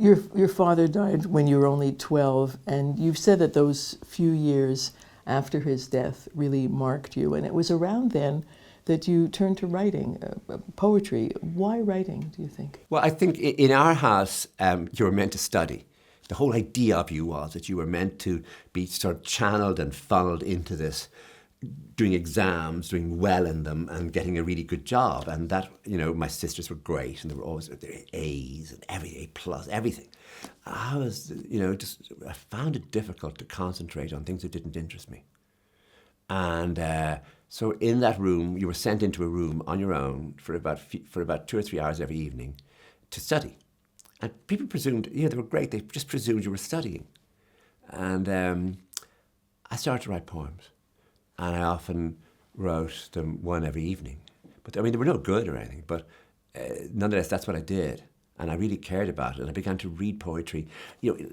Your father died when you were only 12, and you've said that those few years after his death really marked you, and it was around then that you turned to writing, poetry. Why writing, do you think? Well, I think in our house, you were meant to study. The whole idea of you was that you were meant to be sort of channeled and funneled into this, doing exams, doing well in them, and getting a really good job. And that, my sisters were great, and they were always their A's and A plus, everything. I was, I found it difficult to concentrate on things that didn't interest me. And so in that room, you were sent into a room on your own for about 2 or 3 hours every evening to study. And people presumed, they were great, they just presumed you were studying. And I started to write poems. And I often wrote them one every evening. But they were no good or anything, but nonetheless, that's what I did. And I really cared about it. And I began to read poetry,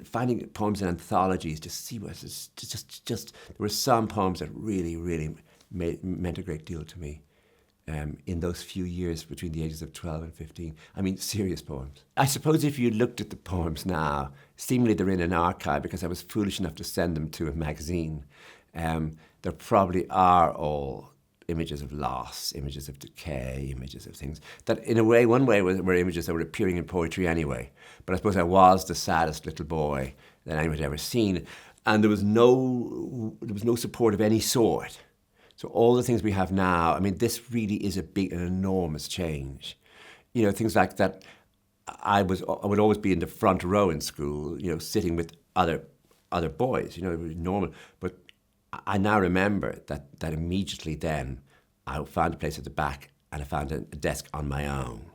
finding poems in anthologies to see what it's just there were some poems that really, really meant a great deal to me in those few years between the ages of 12 and 15. Serious poems. I suppose if you looked at the poems now, seemingly they're in an archive because I was foolish enough to send them to a magazine. There probably are all images of loss, images of decay, images of things that in a way, one way were images that were appearing in poetry anyway. But I suppose I was the saddest little boy that anyone had ever seen. And there was no support of any sort. So all the things we have now, this really is an enormous change. Things like that, I would always be in the front row in school, sitting with other boys, it was normal. But I now remember that immediately then I found a place at the back and I found a desk on my own.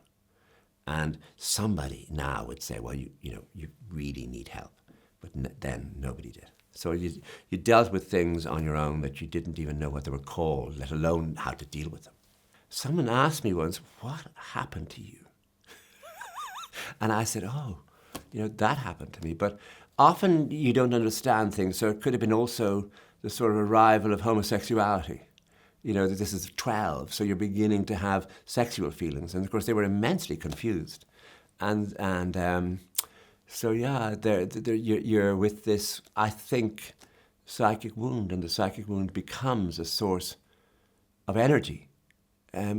And somebody now would say, well, you really need help. But then nobody did. So you dealt with things on your own that you didn't even know what they were called, let alone how to deal with them. Someone asked me once, what happened to you? And I said, that happened to me. But often you don't understand things, so it could have been also the sort of arrival of homosexuality. That this is 12, so you're beginning to have sexual feelings. And of course, they were immensely confused. So yeah, you're with this, I think, psychic wound, and the psychic wound becomes a source of energy,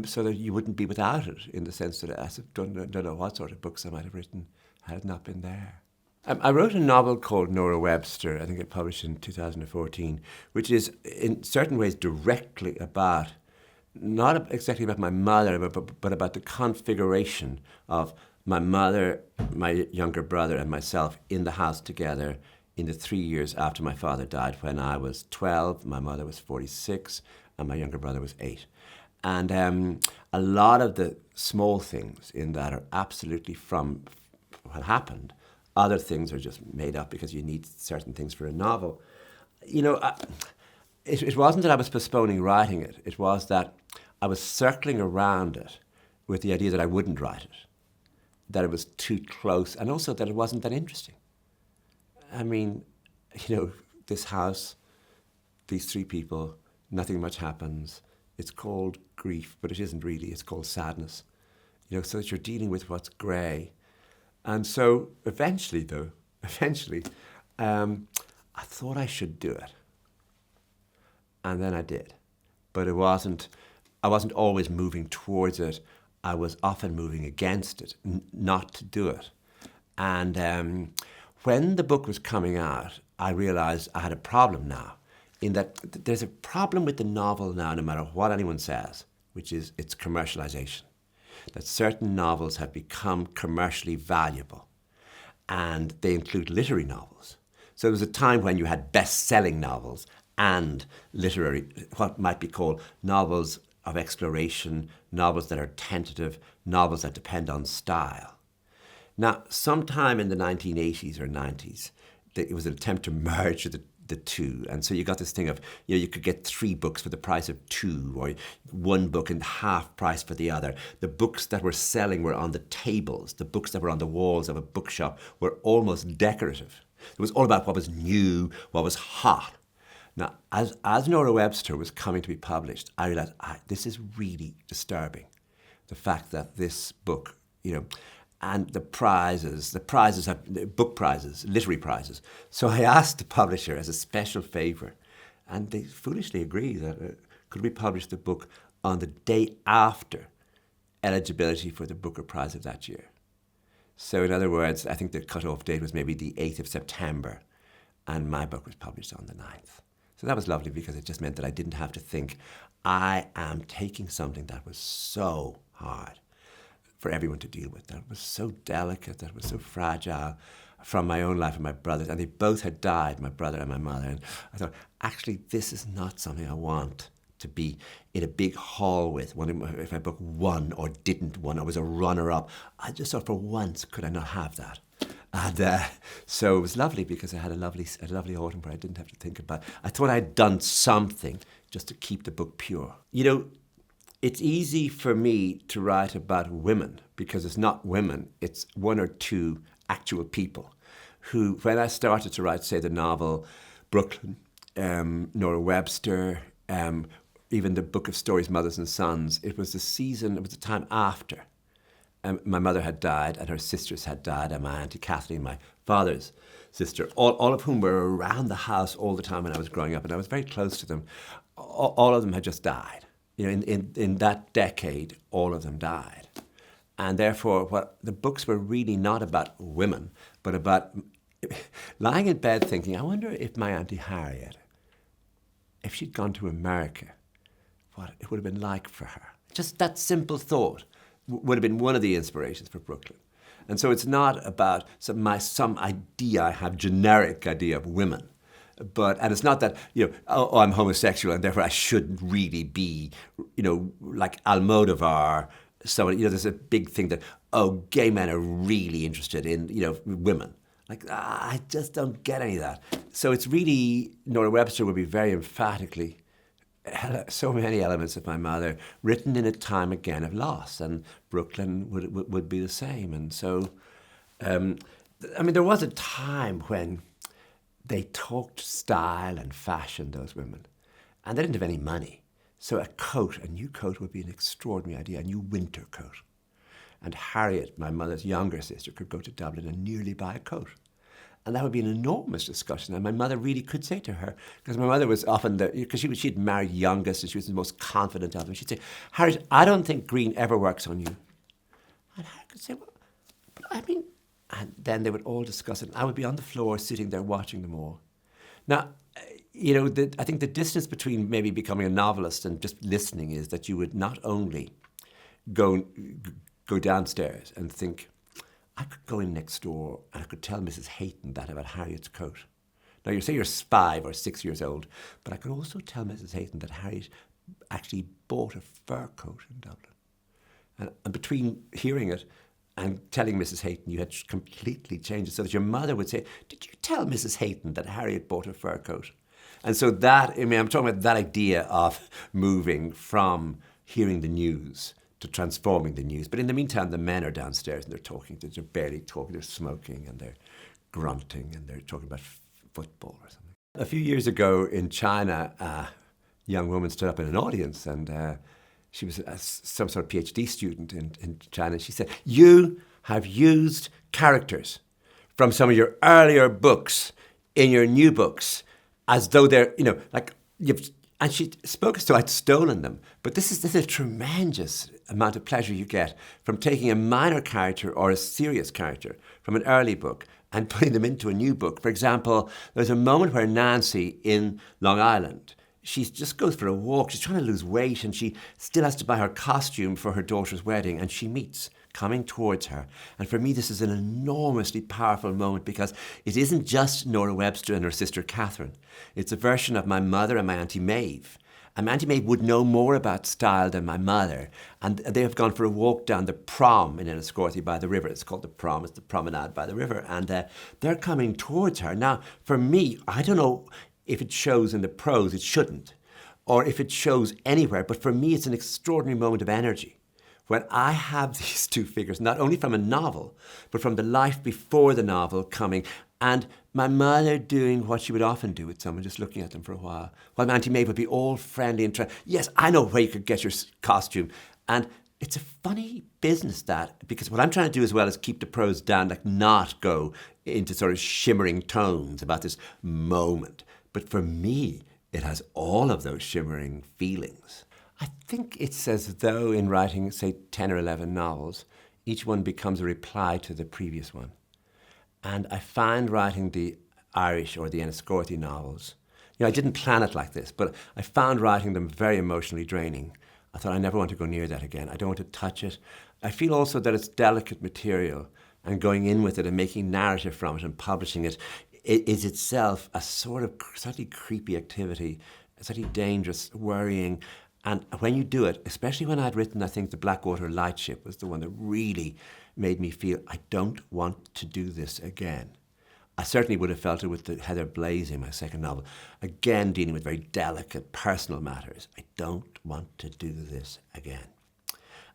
so that you wouldn't be without it, in the sense that I don't know what sort of books I might have written had it not been there. I wrote a novel called Nora Webster, I think it published in 2014, which is in certain ways directly about, not exactly about my mother, but about the configuration of my mother, my younger brother, and myself in the house together in the 3 years after my father died. When I was 12, my mother was 46, and my younger brother was 8. And a lot of the small things in that are absolutely from what happened. Other things are just made up because you need certain things for a novel. It wasn't that I was postponing writing it. It was that I was circling around it with the idea that I wouldn't write it, that it was too close, and also that it wasn't that interesting. This house, these 3 people, nothing much happens. It's called grief, but it isn't really. It's called sadness. So that you're dealing with what's grey. And so eventually, I thought I should do it. And then I did. But I wasn't always moving towards it. I was often moving against it, not to do it. And when the book was coming out, I realized I had a problem now, in that there's a problem with the novel now, no matter what anyone says, which is its commercialization. That certain novels have become commercially valuable, and they include literary novels. So there was a time when you had best-selling novels and literary, what might be called novels of exploration, novels that are tentative, novels that depend on style. Now, sometime in the 1980s or 90s, it was an attempt to merge the two. And so you got this thing of, you could get 3 books for the price of 2, or 1 book and half price for the other. The books that were selling were on the tables. The books that were on the walls of a bookshop were almost decorative. It was all about what was new, what was hot. Now, as Nora Webster was coming to be published, I realized this is really disturbing. The fact that this book, and the prizes are book prizes, literary prizes. So I asked the publisher as a special favour, and they foolishly agreed that could we publish the book on the day after eligibility for the Booker Prize of that year. So in other words, I think the cut-off date was maybe the 8th of September, and my book was published on the 9th. So that was lovely because it just meant that I didn't have to think, I am taking something that was so hard for everyone to deal with, that was so delicate, that was so fragile, from my own life and my brother's, and they both had died, my brother and my mother, and I thought, actually, this is not something I want to be in a big hall with. If my book won or didn't win, or was a runner-up, I just thought, for once, could I not have that? And so it was lovely because I had a lovely autumn where I didn't have to think about it. I thought I'd done something just to keep the book pure. You know, it's easy for me to write about women because it's not women, it's one or two actual people who, when I started to write, say, the novel Brooklyn, Nora Webster, even the book of stories, Mothers and Sons, it was the time after my mother had died and her sisters had died, and my auntie Kathleen, my father's sister, all of whom were around the house all the time when I was growing up, and I was very close to them. All of them had just died. You know, in that decade, all of them died. And therefore, what the books were really not about women, but about lying in bed thinking, I wonder if my Auntie Harriet, if she'd gone to America, what it would have been like for her. Just that simple thought would have been one of the inspirations for Brooklyn. And so it's not about some idea I have, generic idea of women. And it's not that, oh, I'm homosexual and therefore I shouldn't really be, like Almodovar. Somebody, there's a big thing that, oh, gay men are really interested in, women. Like, I just don't get any of that. So it's really, Nora Webster would be very emphatically, so many elements of my mother written in a time again of loss, and Brooklyn would be the same. And so, there was a time when they talked style and fashion, those women, and they didn't have any money. So a new coat would be an extraordinary idea, a new winter coat. And Harriet, my mother's younger sister, could go to Dublin and nearly buy a coat. And that would be an enormous discussion. And my mother really could say to her, because my mother was often, because she'd married youngest and she was the most confident of them, she'd say, Harriet, I don't think green ever works on you. And Harriet could say, well, but I mean, and then they would all discuss it. And I would be on the floor sitting there watching them all. Now, I think the distance between maybe becoming a novelist and just listening is that you would not only go downstairs and think, I could go in next door and I could tell Mrs. Hayton that about Harriet's coat. Now, you say you're 5 or 6 years old, but I could also tell Mrs. Hayton that Harriet actually bought a fur coat in Dublin. And between hearing it and telling Mrs. Hayton, you had completely changed it, so that your mother would say, did you tell Mrs. Hayton that Harriet bought a fur coat? And so I'm talking about that idea of moving from hearing the news to transforming the news. But in the meantime, the men are downstairs and they're talking, they're barely talking, they're smoking and they're grunting and they're talking about football or something. A few years ago in China, a young woman stood up in an audience and she was some sort of PhD student in China. She said, you have used characters from some of your earlier books in your new books as though they're, and she spoke as though I'd stolen them. But this is a tremendous amount of pleasure you get from taking a minor character or a serious character from an early book and putting them into a new book. For example, there's a moment where Nancy in Long Island, she just goes for a walk. She's trying to lose weight and she still has to buy her costume for her daughter's wedding, and she meets coming towards her. And for me, this is an enormously powerful moment because it isn't just Nora Webster and her sister Catherine. It's a version of my mother and my Auntie Maeve. And my Auntie Maeve would know more about style than my mother. And they have gone for a walk down the prom in Enniscorthy by the river. It's called the prom. It's the promenade by the river. And they're coming towards her. Now, for me, I don't know if it shows in the prose. It shouldn't. Or if it shows anywhere. But for me, it's an extraordinary moment of energy when I have these two figures, not only from a novel, but from the life before the novel coming, and my mother doing what she would often do with someone, just looking at them for a while my Auntie Maeve would be all friendly and yes, I know where you could get your costume. And it's a funny business, that, because what I'm trying to do as well is keep the prose down, like not go into sort of shimmering tones about this moment. But for me, it has all of those shimmering feelings. I think it's as though in writing, say, 10 or 11 novels, each one becomes a reply to the previous one. And I find writing the Irish or the Enniscorthy novels, I didn't plan it like this, but I found writing them very emotionally draining. I thought, I never want to go near that again. I don't want to touch it. I feel also that it's delicate material, and going in with it and making narrative from it and publishing it is itself a sort of slightly creepy activity, slightly dangerous, worrying. And when you do it, especially when I'd written, I think, The Blackwater Lightship was the one that really made me feel, I don't want to do this again. I certainly would have felt it with the Heather Blazing, my second novel, again dealing with very delicate personal matters. I don't want to do this again.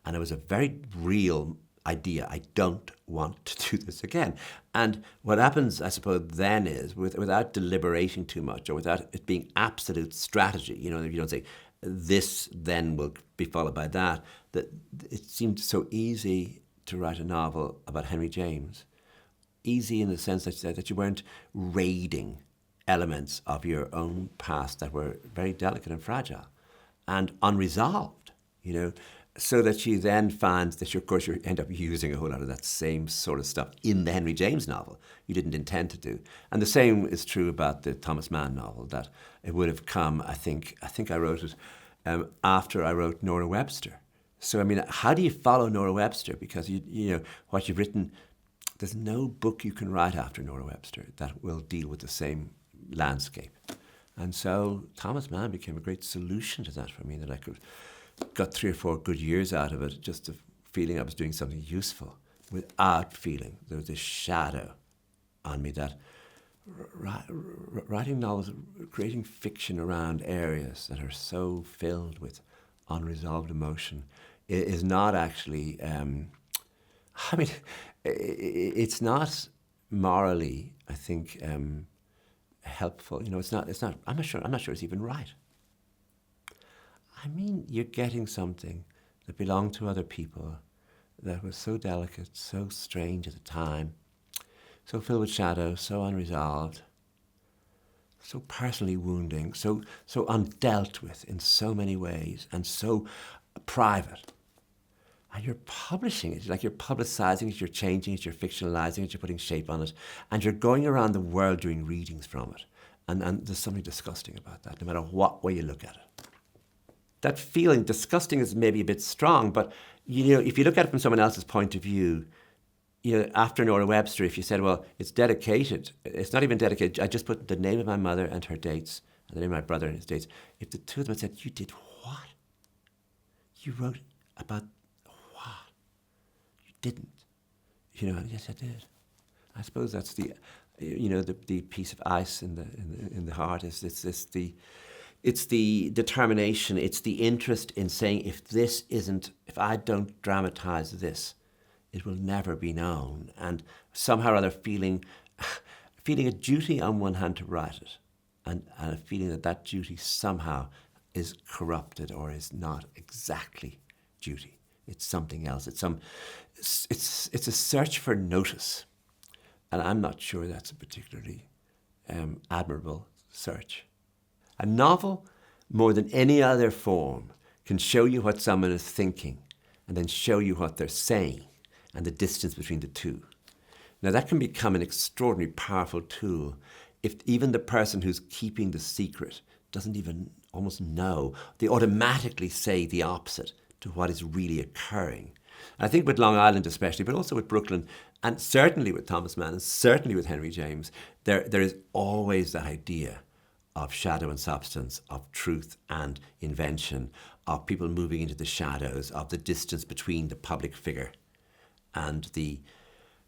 And it was a very real idea. I don't want to do this again. And what happens, I suppose, then is, without deliberating too much, or without it being absolute strategy, if you don't say, this then will be followed by that it seemed so easy to write a novel about Henry James. Easy in the sense that you weren't raiding elements of your own past that were very delicate and fragile and unresolved, so that you then find that, of course, you end up using a whole lot of that same sort of stuff in the Henry James novel you didn't intend to do. And the same is true about the Thomas Mann novel, that it would have come, I think I wrote it after I wrote Nora Webster. So, how do you follow Nora Webster? Because, what you've written, there's no book you can write after Nora Webster that will deal with the same landscape. And so Thomas Mann became a great solution to that for me, that I got 3 or 4 good years out of it, just of feeling I was doing something useful without feeling there was this shadow on me that writing novels, creating fiction around areas that are so filled with unresolved emotion is not actually... it's not morally, I think, helpful. It's not. I'm not sure it's even right. You're getting something that belonged to other people, that was so delicate, so strange at the time, so filled with shadow, so unresolved, so personally wounding, so undealt with in so many ways, and so private. And you're publishing it, like you're publicizing it, you're changing it, you're fictionalizing it, you're putting shape on it, and you're going around the world doing readings from it. And there's something disgusting about that, no matter what way you look at it. That feeling, disgusting is maybe a bit strong, but if you look at it from someone else's point of view, after Nora Webster, if you said, well, it's dedicated, it's not even dedicated, I just put the name of my mother and her dates, and the name of my brother and his dates. If the two of them had said, you did what? You wrote about what? You didn't. Yes, I did. I suppose that's the piece of ice in the heart is it's the determination, it's the interest in saying, if I don't dramatize this, it will never be known. And somehow or other feeling a duty on one hand to write it, and a feeling that duty somehow is corrupted or is not exactly duty. It's something else. It's a search for notice. And I'm not sure that's a particularly admirable search. A novel, more than any other form, can show you what someone is thinking and then show you what they're saying and the distance between the two. Now that can become an extraordinarily powerful tool if even the person who's keeping the secret doesn't even almost know. They automatically say the opposite to what is really occurring. And I think with Long Island especially, but also with Brooklyn, and certainly with Thomas Mann, and certainly with Henry James, there is always that idea of shadow and substance, of truth and invention, of people moving into the shadows, of the distance between the public figure and the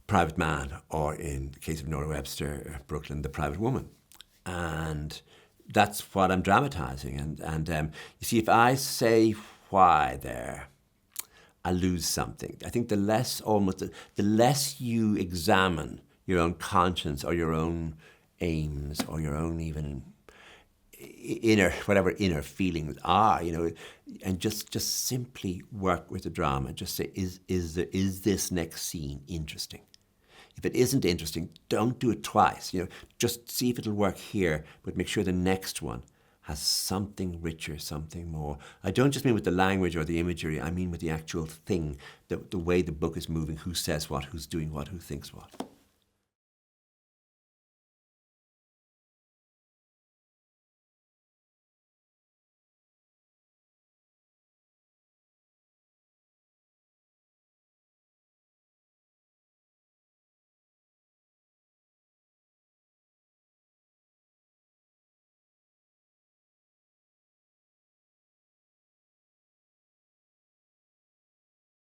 private man, or in the case of Nora Webster, Brooklyn, the private woman. And that's what I'm dramatizing. And you see, if I say why there, I lose something. I think the less you examine your own conscience or your own aims or your own even whatever inner feelings are, and just simply work with the drama. Just say, is this next scene interesting? If it isn't interesting, don't do it twice. Just see if it'll work here, but make sure the next one has something richer, something more. I don't just mean with the language or the imagery, I mean with the actual thing, the way the book is moving, who says what, who's doing what, who thinks what.